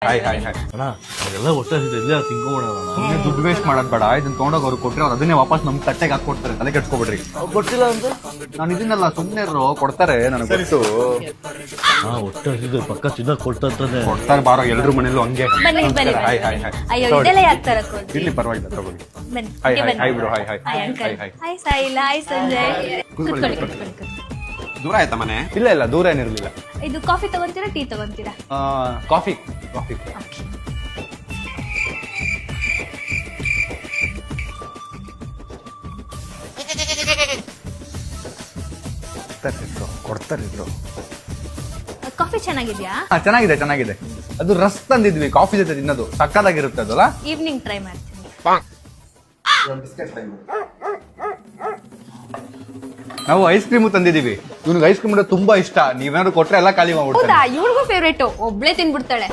Hi hi hi ಅಣ್ಣ ಅದೆಲ್ಲ ಒಟ್ಟೆ ಎಲ್ಲ ತಿನ್ಕೊಂಬಿಡೋಣ ಸುಮ್ಮನೆ ದುಡ್ಡು ವೇಸ್ಟ್ ಮಾಡೋದ್ ಬೇಡ. ಇದನ್ನ ತೊಗೊಂಡೋಗಿ ಅವ್ರು ಕೊಟ್ರೆ ಅವ್ರು ಅದನ್ನೇ ವಾಪಸ್ ನಮ್ ತಟ್ಟೆಗೆ ಹಾಕೊಡ್ತಾರೆ. ತಲೆ ಕೆಡ್ಸ್ಕೊಬಿಡ್ರಿ. ಕೊಡ್ತಿಲ್ಲ ಅಂದ್ರೆ ನಾನು ಇದನ್ನೆಲ್ಲ ಸುಮ್ಮನೆ ಕೊಡ್ತಾರೆ ನನಗೆ ಗೊತ್ತು. ಹಾ ಒಟ್ಟೆ ಹಸಿದ್ರೆ ಪಕ್ಕ ಚಿನ್ನ ಕೊಡ್ತಾನೆ ಕೊಡ್ತಾರೆ ಬಾರೋ ಎಲ್ರು ಮನೇಲೂ ಹಂಗೆ. ಬನ್ನಿ ಬನ್ನಿ ಹಾಯ್ ಹಾಯ್ ಹಾಯ್ ಅಯ್ಯೋ ಇದೆಲ್ಲ ಯಾಕೆ ತರಕ್ ಇರ್ಲಿ ಪರವಾಗಿಲ್ಲ ತಗೊಳ್ಳಿ. ಬನ್ನಿ hi hi hi bro hi hi hi hi uncle hi. Hi soil hi Sanjay ಕೂತ್ಕೊಳ್ಳಿ, ಕೂತ್ಕೊಳ್ಳಿ. ದೂರ ಆಯ್ತಾ ಮನೆ? ಇಲ್ಲ ಇಲ್ಲ ದೂರ ಏನಿರ್ಲಿಲ್ಲ. ಇದು ಕಾಫಿ ತಗೊಂತೀರಾ ಟೀ ತಗೊಂತೀರಾ? ಕಾಫಿ ಕಾಫಿ ಕೊಡ್ತಾರೆ ಇದ್ರು. ಕಾಫಿ ಚೆನ್ನಾಗಿದ್ಯಾ? ಹಾ ಚೆನ್ನಾಗಿದೆ ಚೆನ್ನಾಗಿದೆ. ಅದು ರಸ್ ತಂದಿದ್ವಿ ಕಾಫಿ ಜೊತೆ ತಿನ್ನೋದು ಸಕ್ಕದಾಗಿರುತ್ತೆ ಅದಲ್ಲ. ಈವ್ನಿಂಗ್ ಟ್ರೈ ಮಾಡ್ತೀನಿ. ನಾವು ಐಸ್ ಕ್ರೀಮು ತಂದಿದೀವಿ. ಇವ್ನಿಗೆ ಐಸ್ ಕ್ರೀಮ್ ಅಂದ್ರೆ ತುಂಬಾ ಇಷ್ಟ. ನೀವೇನಾದ್ರು ಕೊಟ್ರೆ ಎಲ್ಲ ಖಾಲಿ ಮಾಡ್ಬಿಡ್ತಾರೆ. ಹೌದಾ? ಇವ್ರಿಗೂ ಫೇವ್ರೇಟ್, ಒಬ್ಳೆ ತಿನ್ಬಿಡ್ತಾಳೆ.